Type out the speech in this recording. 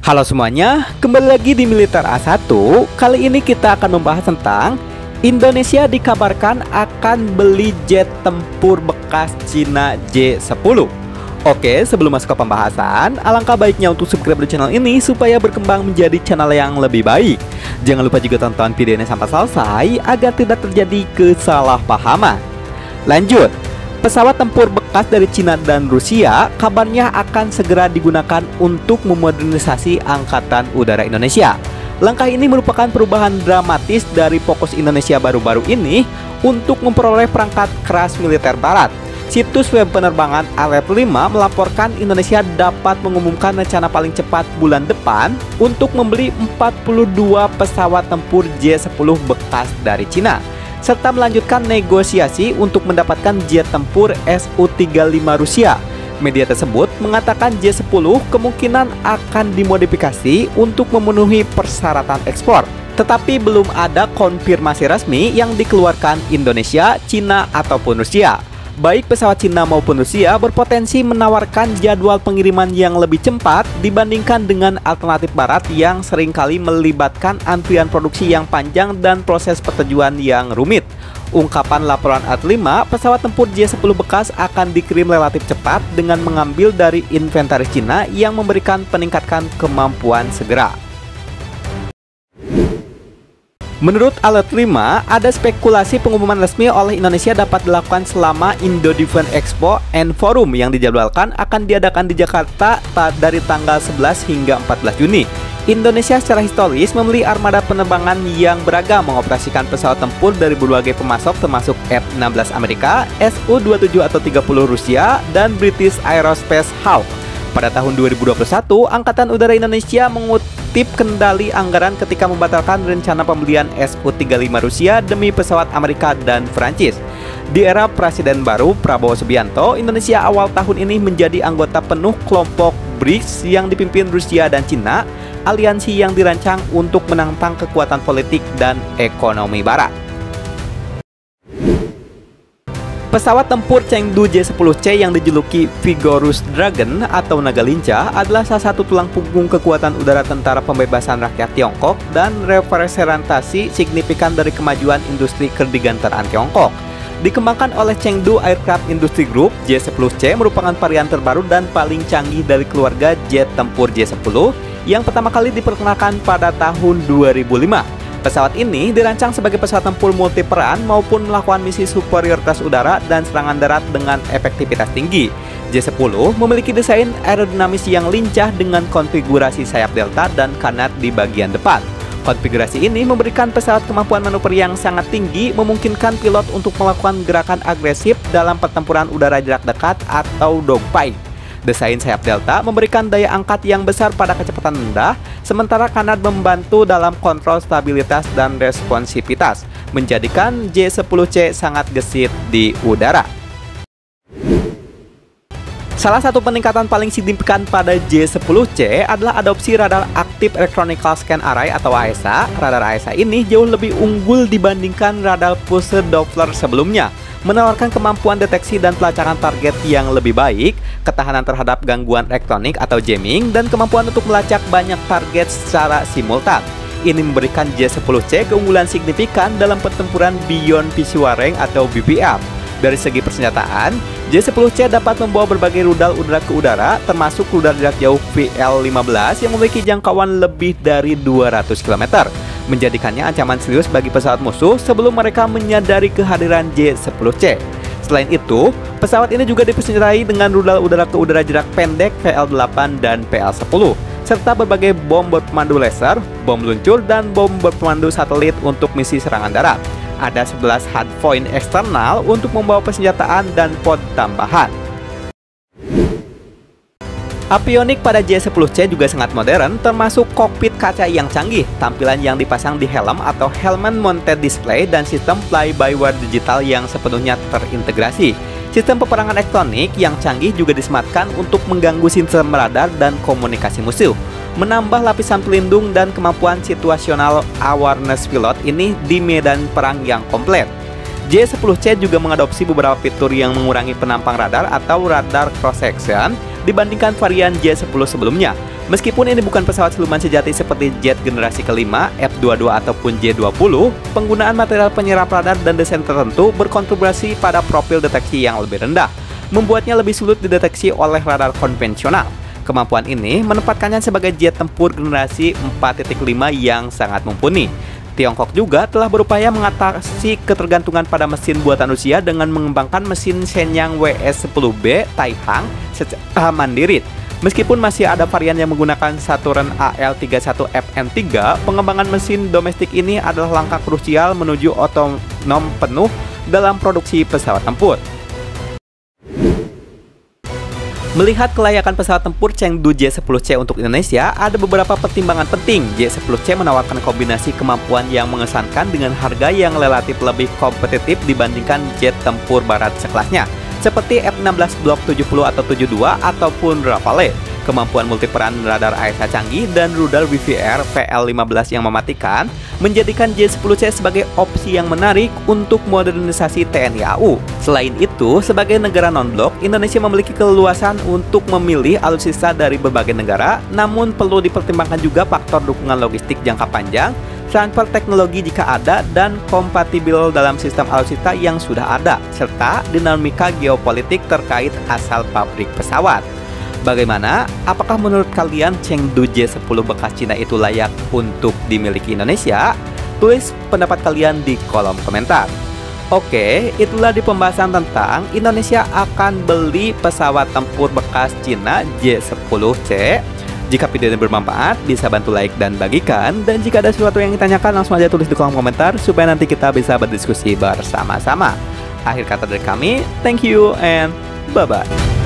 Halo semuanya, kembali lagi di Militer A1. Kali ini kita akan membahas tentang Indonesia dikabarkan akan beli jet tempur bekas Cina J-10. Oke, sebelum masuk ke pembahasan, alangkah baiknya untuk subscribe di channel ini supaya berkembang menjadi channel yang lebih baik. Jangan lupa juga tonton videonya sampai selesai agar tidak terjadi kesalahpahaman. Lanjut. Pesawat tempur bekas dari Cina dan Rusia kabarnya akan segera digunakan untuk memodernisasi Angkatan Udara Indonesia. Langkah ini merupakan perubahan dramatis dari fokus Indonesia baru-baru ini untuk memperoleh perangkat keras militer barat. Situs web penerbangan Alert 5 melaporkan Indonesia dapat mengumumkan rencana paling cepat bulan depan untuk membeli 42 pesawat tempur J-10 bekas dari Cina, serta melanjutkan negosiasi untuk mendapatkan jet tempur Su-35 Rusia. Media tersebut mengatakan J-10 kemungkinan akan dimodifikasi untuk memenuhi persyaratan ekspor, tetapi belum ada konfirmasi resmi yang dikeluarkan Indonesia, Cina, ataupun Rusia. Baik pesawat Cina maupun Rusia berpotensi menawarkan jadwal pengiriman yang lebih cepat dibandingkan dengan alternatif barat yang seringkali melibatkan antrian produksi yang panjang dan proses persetujuan yang rumit. Ungkapan laporan Alert 5, pesawat tempur J-10 bekas akan dikirim relatif cepat dengan mengambil dari inventaris Cina yang memberikan peningkatan kemampuan segera. Menurut Alert 5, ada spekulasi pengumuman resmi oleh Indonesia dapat dilakukan selama Indo Defense Expo and Forum yang dijadwalkan akan diadakan di Jakarta dari tanggal 11 hingga 14 Juni. Indonesia secara historis membeli armada penerbangan yang beragam mengoperasikan pesawat tempur dari berbagai pemasok termasuk F-16 Amerika, Su-27 atau 30 Rusia, dan British Aerospace Hawk. Pada tahun 2021, Angkatan Udara Indonesia mengutip kendali anggaran ketika membatalkan rencana pembelian Su-35 Rusia demi pesawat Amerika dan Prancis. Di era Presiden baru Prabowo Subianto, Indonesia awal tahun ini menjadi anggota penuh kelompok BRICS yang dipimpin Rusia dan Cina, aliansi yang dirancang untuk menantang kekuatan politik dan ekonomi Barat. Pesawat tempur Chengdu J-10C yang dijuluki Vigorous Dragon atau naga lincah adalah salah satu tulang punggung kekuatan udara Tentara Pembebasan Rakyat Tiongkok dan representasi signifikan dari kemajuan industri kedirgantaraan Tiongkok. Dikembangkan oleh Chengdu Aircraft Industry Group, J-10C merupakan varian terbaru dan paling canggih dari keluarga jet tempur J-10 yang pertama kali diperkenalkan pada tahun 2005. Pesawat ini dirancang sebagai pesawat tempur multiperan maupun melakukan misi superioritas udara dan serangan darat dengan efektivitas tinggi. J-10 memiliki desain aerodinamis yang lincah dengan konfigurasi sayap delta dan kanat di bagian depan. Konfigurasi ini memberikan pesawat kemampuan manuver yang sangat tinggi, memungkinkan pilot untuk melakukan gerakan agresif dalam pertempuran udara jarak dekat atau dogfight. Desain sayap delta memberikan daya angkat yang besar pada kecepatan rendah, sementara kanat membantu dalam kontrol stabilitas dan responsivitas, menjadikan J-10C sangat gesit di udara. Salah satu peningkatan paling signifikan pada J-10C adalah adopsi radar Active Electronical Scan Array atau AESA. Radar AESA ini jauh lebih unggul dibandingkan radar pulsar Doppler sebelumnya, menawarkan kemampuan deteksi dan pelacakan target yang lebih baik, ketahanan terhadap gangguan elektronik atau jamming, dan kemampuan untuk melacak banyak target secara simultan. Ini memberikan J-10C keunggulan signifikan dalam pertempuran Beyond Visual Range atau BVR. Dari segi persenjataan, J-10C dapat membawa berbagai rudal udara ke udara, termasuk rudal jarak jauh VL-15 yang memiliki jangkauan lebih dari 200 km, menjadikannya ancaman serius bagi pesawat musuh sebelum mereka menyadari kehadiran J-10C. Selain itu, pesawat ini juga dipersenjatai dengan rudal udara ke udara jarak pendek VL-8 dan VL-10, serta berbagai bom berpemandu laser, bom luncur, dan bom berpemandu satelit untuk misi serangan darat. Ada 11 hardpoint eksternal untuk membawa persenjataan dan pod tambahan. Avionik pada J-10C juga sangat modern, termasuk kokpit kaca yang canggih, tampilan yang dipasang di helm atau helmet mounted display, dan sistem fly-by-wire digital yang sepenuhnya terintegrasi. Sistem peperangan elektronik yang canggih juga disematkan untuk mengganggu sistem radar dan komunikasi musuh, menambah lapisan pelindung dan kemampuan situasional awareness pilot ini di medan perang yang komplit. J-10C juga mengadopsi beberapa fitur yang mengurangi penampang radar atau radar cross section dibandingkan varian J-10 sebelumnya. Meskipun ini bukan pesawat siluman sejati seperti jet generasi kelima, F-22 ataupun J-20, penggunaan material penyerap radar dan desain tertentu berkontribusi pada profil deteksi yang lebih rendah, membuatnya lebih sulit dideteksi oleh radar konvensional. Kemampuan ini menempatkannya sebagai jet tempur generasi 4.5 yang sangat mumpuni. Tiongkok juga telah berupaya mengatasi ketergantungan pada mesin buatan Rusia dengan mengembangkan mesin Shenyang WS-10B Taihang secara mandiri. Meskipun masih ada varian yang menggunakan Saturn AL-31FN3, pengembangan mesin domestik ini adalah langkah krusial menuju otonom penuh dalam produksi pesawat tempur. Melihat kelayakan pesawat tempur Chengdu J-10C untuk Indonesia, ada beberapa pertimbangan penting. J-10C menawarkan kombinasi kemampuan yang mengesankan dengan harga yang relatif lebih kompetitif dibandingkan jet tempur barat sekelasnya, seperti F-16 Block 70 atau 72 ataupun Rafale. Kemampuan multiperan radar AESA canggih dan rudal BVR VL-15 yang mematikan menjadikan J-10C sebagai opsi yang menarik untuk modernisasi TNI AU. Selain itu, sebagai negara non-blok, Indonesia memiliki keleluasan untuk memilih alutsista dari berbagai negara, namun perlu dipertimbangkan juga faktor dukungan logistik jangka panjang, transfer teknologi jika ada, dan kompatibel dalam sistem alutsista yang sudah ada, serta dinamika geopolitik terkait asal pabrik pesawat. Bagaimana? Apakah menurut kalian Chengdu J-10 bekas Cina itu layak untuk dimiliki Indonesia? Tulis pendapat kalian di kolom komentar. Oke, itulah di pembahasan tentang Indonesia akan beli pesawat tempur bekas Cina J-10C. Jika video ini bermanfaat, bisa bantu like dan bagikan. Dan jika ada sesuatu yang ditanyakan, langsung aja tulis di kolom komentar supaya nanti kita bisa berdiskusi bersama-sama. Akhir kata dari kami, thank you and bye-bye.